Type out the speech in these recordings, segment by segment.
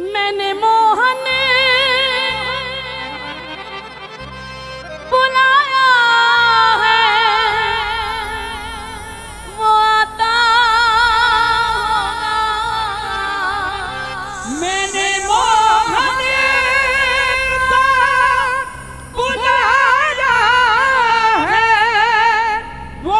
मैंने मोहन बुलाया है, वो आता होगा। मैंने मोहन को बुलाया है, वो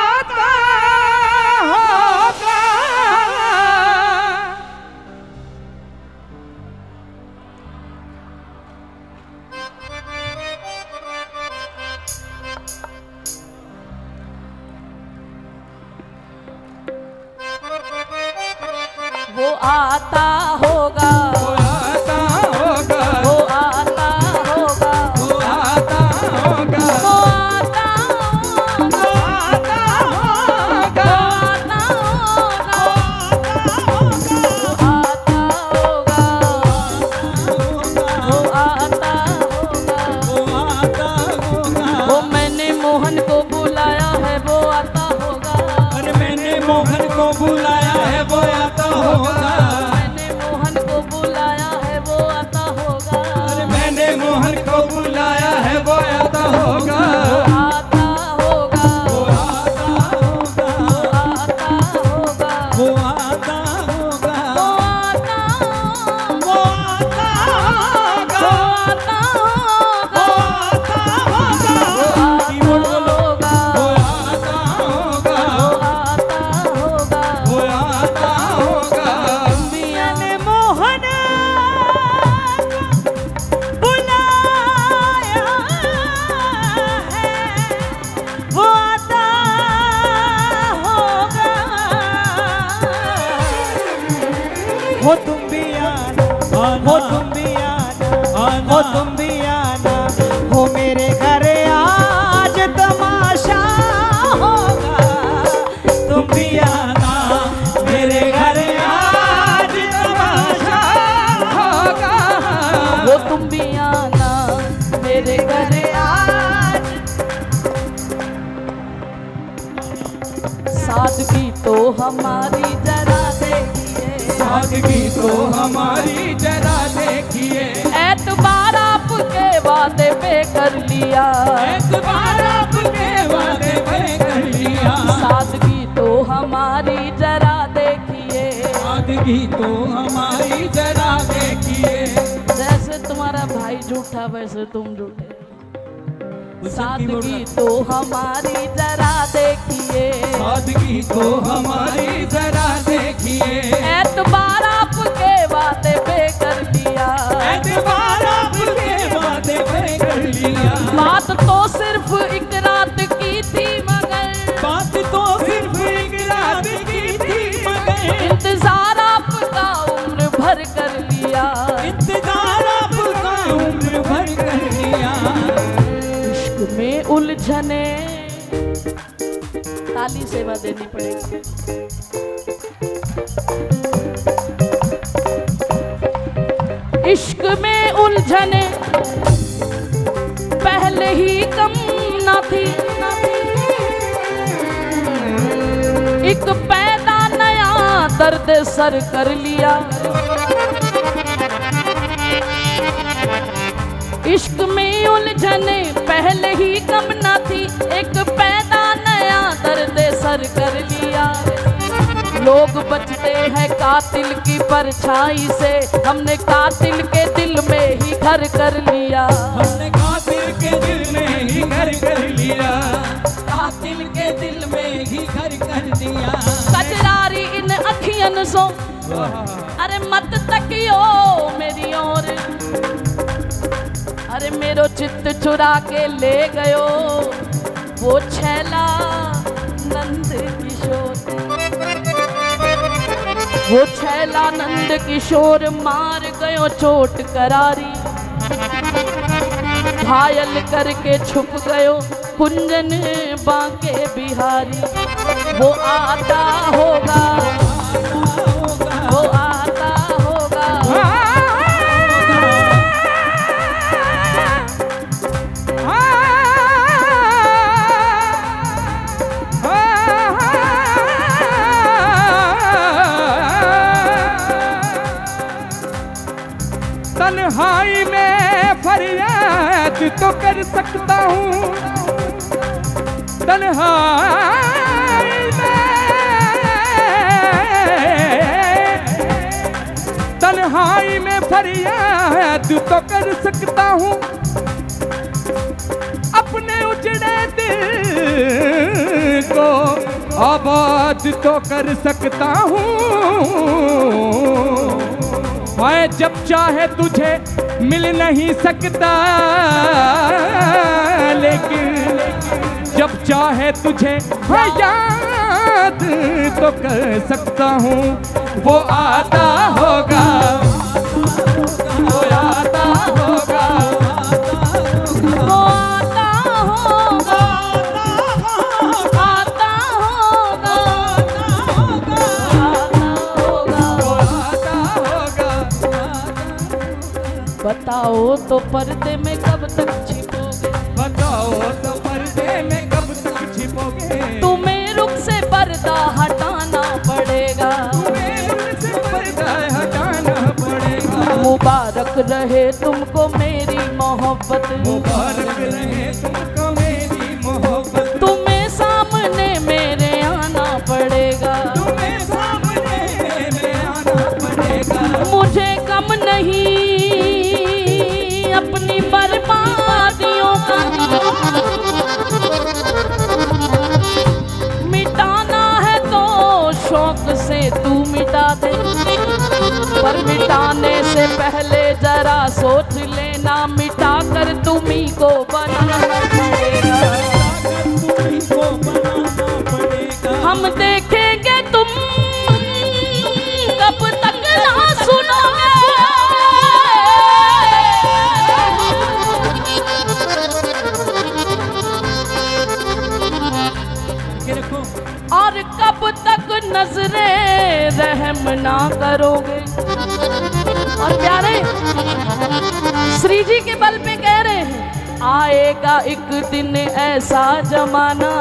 आता होगा। वो आता होगा, वो आता होगा, वो आता होगा, वो आता होगा, वो आता होगा, वो आता होगा, वो आता होगा, वो आता होगा, वो आता होगा। वो मैंने मोहन को बुलाया है, वो आता होगा। और मैंने मोहन को बुलाया है, वो आता होगा। मैंने मोहन को बुलाया है, वो आता होगा। और मैंने मोहन को बुलाया है, वो आता होगा। वो आता होगा, वो आता होगा, वो आता होगा, वो आता होगा, वो आता होगा, वो आता होगा, वो आता होगा, वो आता होगा। कीबोर्ड बोलो। वो आता होगा, वो आता होगा। वो आता होगा। मैंने मोहन बुलाया है, वो आता होगा। हो तुम भी आना, हो तुम भी आना, हो तुम भी आना, हो मेरे घर आज तमाशा होगा। तुम भी आना मेरे घर आज तमाशा होगा। वो तुम भी आना मेरे घर आज। सादगी तो हमारी जरा देखिए, सादगी तो हमारी जरा देखिए, एतबार आपके वादे पे कर लिया। एतबार आपके वादे पे कर लिया। सादगी तो हमारी जरा देखिए, सादगी तो हमारी जरा देखिए। जैसे तुम्हारा भाई झूठा वैसे तुम झूठे। सादगी तो हमारी जरा देखिए, सादगी तो हमारी जरा देखिए, एतबार आपके वादे पे कर लिया। एतबार आपके वादे पे कर लिया। बात तो सिर्फ एक रात की थी मगर, बात तो सिर्फ एक रात की थी मगर, इंतजार आपका उम्र भर कर लिया। इंतजार आपका उम्र भर कर लिया। इश्क में उलझने, ताली सेवा देनी पड़ेगी। इश्क में उलझने पहले ही कम न थी, एक पैदा नया दर्द सर कर लिया। इश्क में उलझने पहले ही कम न थी, एक पैदा नया दर्द सर कर लिया। लोग बचते हैं कातिल की परछाई से, हमने कातिल के दिल में ही घर कर लिया। हमने कातिल के दिल में ही घर कर लिया। कातिल के दिल में ही घर कर लिया। कजरारी इन अखियन सो, अरे मत तकियो मेरी ओर, अरे मेरो चित्त चुरा के ले गयो वो छैला नंद किशोर। वो छैला नंद किशोर मार गयो चोट करारी, घायल करके छुप गयो कुंजन बांके बिहारी। वो आता होगा, वो आता होगा, तन्हाई में फरियाद तो कर सकता हूँ, तन्हाई में फरियाद तो कर सकता हूँ, अपने उजड़े दिल को आबाद तो कर सकता हूँ। मैं जब चाहे तुझे मिल नहीं सकता, लेकिन जब चाहे तुझे याद तो कर सकता हूँ। वो आता होगा, वो आता होगा, वो आता होगा, आता होगा, आता होगा। बताओ तो पर्दे में कब तक छिपोगे, बताओ तो पर्दे में कब तक छिपोगे, तुम्हें रुख से पर्दा हटाना पड़ेगा, तुम्हें रुख से पर्दा हटाना पड़ेगा। मुबारक रहे तुमको मेरी मोहब्बत, मुबारक रहे तुमको मेरी मोहब्बत, तुम्हें सामने मेरे आना पड़ेगा, तुम्हें सामने मेरे आना पड़ेगा। मुझे गम नहीं अपनी बर्बादियों का, मिटाना है तो शौक से तू मिटा दे, पर मिटाने से पहले जरा सोच लेना, मिटा कर तुम्ही को बनाना पड़ेगा। हम देखेंगे तुम कब तक ना सुनोगे, और कब तक नजरे रहम ना करोगे। और प्यारे श्री जी के बल पे कह रहे हैं, आएगा एक दिन ऐसा जमाना,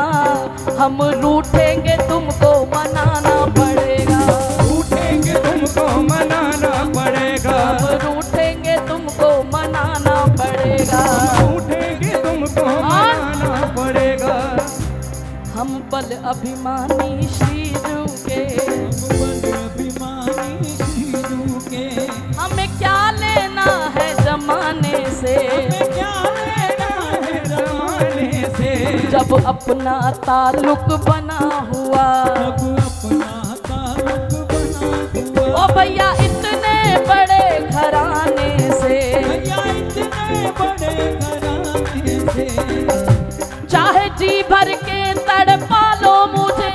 हम रूठेंगे तुमको मनाना पड़ेगा, रूठेंगे तुमको मनाना पड़ेगा, हम रूठेंगे तुमको मनाना पड़ेगा, रूठेंगे तुमको मनाना पड़ेगा। हम बल अभिमानी श्रीजू के, हमें क्या लेना है जमाने से, जब अपना ताल्लुक बना हुआ। ओ भैया इतने बड़े घराने से, चाहे जी भर के तड़पा लो मुझे,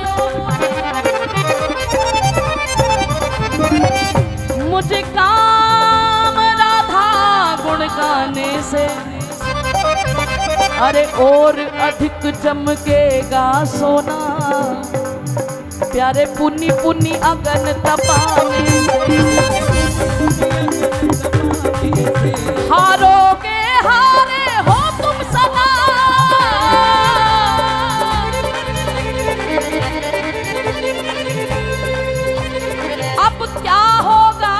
मुझे काम राधा गुण गाने से, अरे और अधिक चमकेगा सोना प्यारे पुनी पुनी अगन तपाने से, हारोगे हारे हो तुम सदा, अब क्या होगा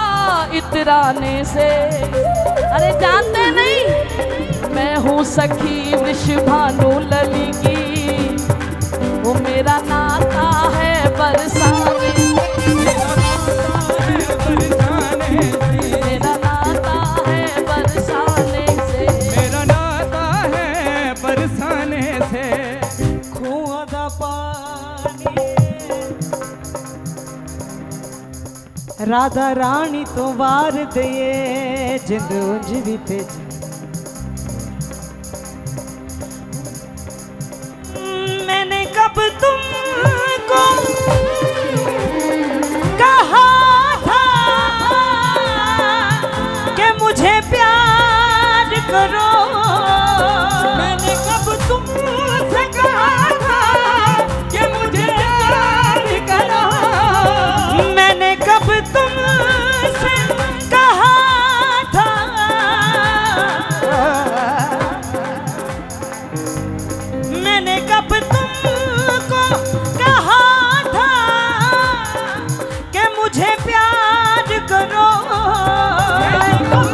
इतराने से। अरे जानते नहीं मैं हूँ सखी वृषभानु लली की, वो मेरा नाता है बरसाने, मेरा नाता है बरसाने से, मेरा नाता है बरसाने से। खुआ दा पानी राधा रानी तो वार दे जिंद उंज भी थे, मैंने कब तुमको कहा था कि मुझे प्यार करो, मैंने कब तुमसे कहा था कि मुझे प्यार करो, मैंने कब तुमसे कहा था, मैंने कब तुमको कहा था कि मुझे प्यार करो, मैंने कब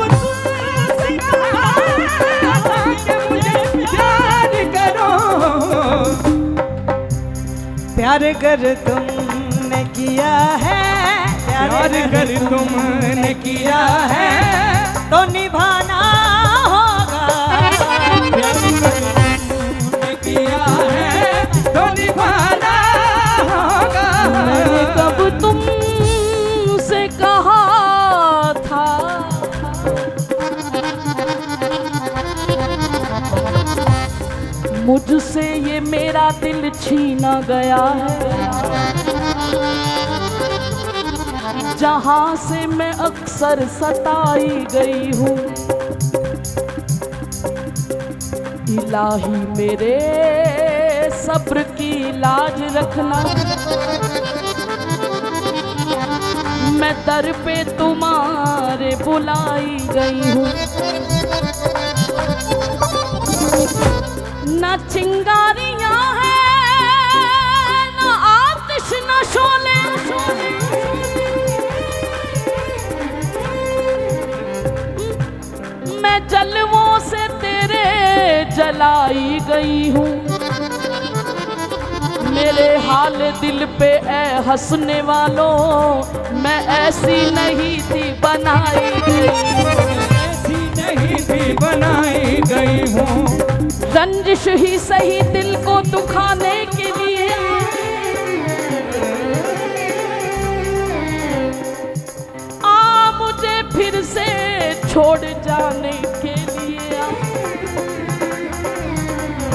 प्यार कर तुमने किया है, प्यार कर तुमने किया है तो निभाना होगा। प्यार कर तुमने किया है तो निभाना होगा। मैंने कब तुमसे कहा था मुझसे ये मेरा दिल छीना गया है, जहां से मैं अक्सर सताई गई हूँ। इलाही मेरे सब्र की लाज रखना, मैं दर पे तुम्हारे बुलाई गई हूँ। न चिंगारियां हैं न आतिश न शोले, मैं जलवों से तेरे जलाई गई हूँ। मेरे हाल दिल पे ऐ हंसने वालों, मैं ऐसी नहीं थी बनाई गई, ऐसी नहीं थी बनाई गई हूँ। रंजिश ही सही दिल को दुखाने के लिए, आ मुझे फिर से छोड़ जाने के लिए आ।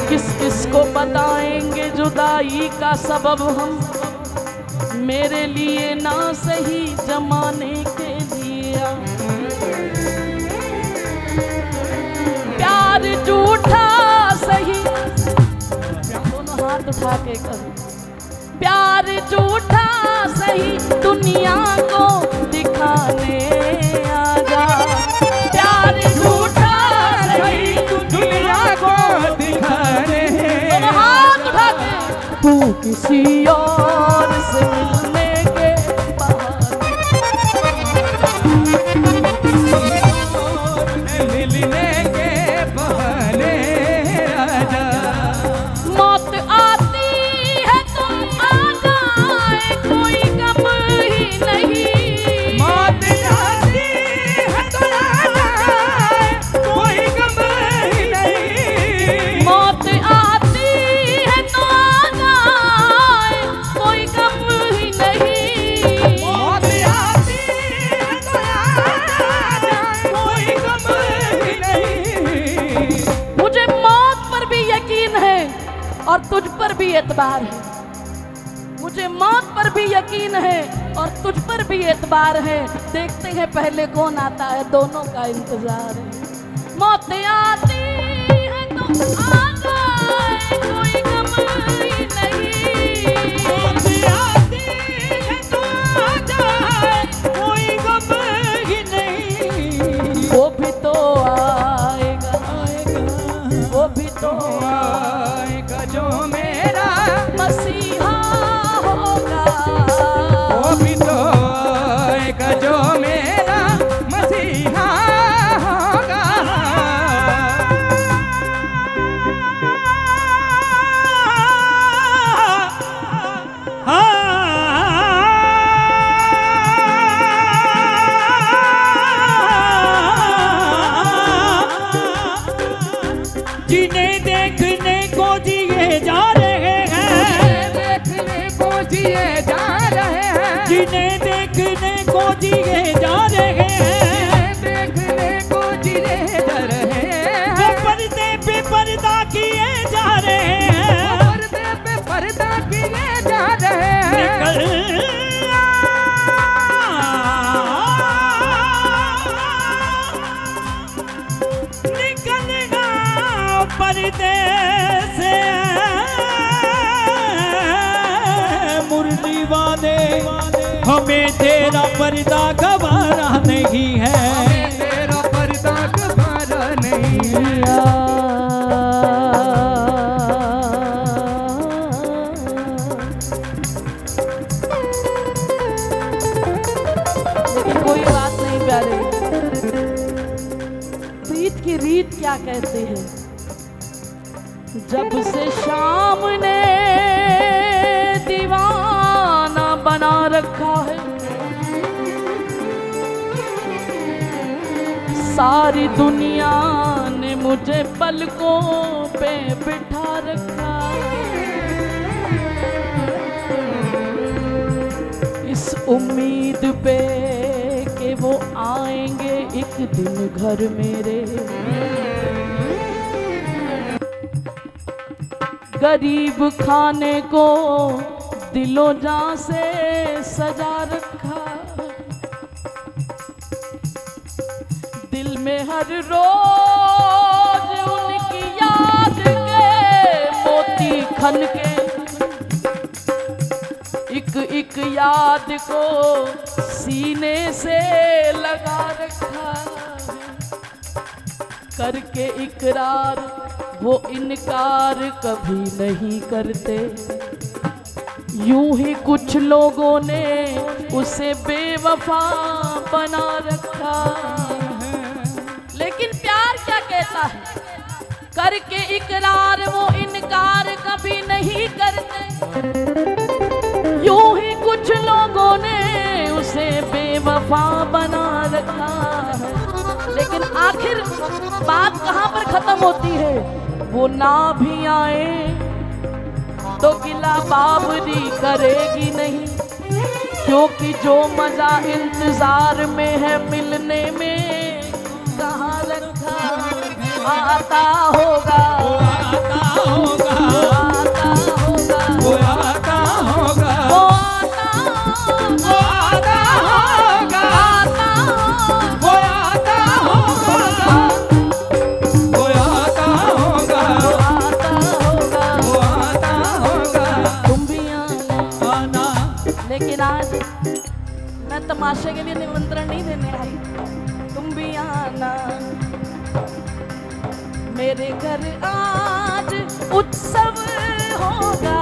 किस किस को बताएंगे जुदाई का सबब हम, मेरे लिए ना सही जमाने के लिए आ। प्यार झूठा सही, दोनों हाथ उठा के करो, प्यार झूठा सही दुनिया को दिखाने आजा। प्यार झूठा सही दुनिया को दिखाने, दोनों हाथ उठा के, तू किसी और से मिलने के मिलने के बहाने राजा। मौत आती है तो आ जाए, कोई गम ही नहीं। मौत आती है तो आ जाए, कोई गम ही नहीं। मौत आती है तो आ जाए, कोई गम ही नहीं। मौत आती है तो आ जाए, कोई गम ही नहीं। मुझे मौत पर भी यकीन है और तुझ पर भी एतबार है। मुझे मौत पर भी यकीन है और तुझ पर भी एतबार है। देखते हैं पहले कौन आता है, दोनों का इंतजार है। मौत आती है तो आ जाए, कोई गम ही नहीं। मौत आती है तो आ जाए, कोई गम ही नहीं। वो भी तो आएगा, वो भी तो आएगा जो मेरा मसीहा होगा। वो भी तो आएगा जो मेरा मसीहा होगा। जिन्हें देखने को जिए जा रहे हैं, देखने को जिए जा रहे हैं, जिन्हें देखने को जिए जा रहे हैं, देखने को जिए जा रहे वो हैं। पर्दे पे पर्दा किए जा रहे हैं। पर्दे पे पर्दा किए जा रहे हैं। निकलना पर्दे से मुरली वाले, हमें तेरा पर्दा गवारा नहीं है। तेरा पर्दा गवारा नहीं है। लेकिन कोई बात नहीं प्यारे, प्रीत की रीत क्या कहते हैं। जब से शाम ने दीवार रखा है, सारी दुनिया ने मुझे पलकों पे बिठा रखा। इस उम्मीद पे कि वो आएंगे एक दिन घर मेरे, गरीब खाने को दिलो जान से सजा रखा। दिल में हर रोज उनकी याद के मोती खन के, एक याद को सीने से लगा रखा। करके इकरार वो इनकार कभी नहीं करते, यूं ही कुछ लोगों ने उसे बेवफा बना रखा है। लेकिन प्यार क्या कहता है, करके इकरार वो इनकार कभी नहीं करते, यूं ही कुछ लोगों ने उसे बेवफा बना रखा है। लेकिन आखिर बात कहाँ पर खत्म होती है, वो ना भी आए तो गिला बाबरी करेगी नहीं, क्योंकि जो मजा इंतजार में है मिलने में कहाँ रखा। आता होगा, आता होगा, आता होगा, वो आता होगा, वो आता वो आता होगा, आता वो आता होगा, वो आता होगा, आता होगा। वो आता होगा। तुम भी आना। आना लेकिन आज मैं तमाशे के लिए निमंत्रण नहीं देने आई, तुम भी आना मेरे घर, आज उत्सव होगा।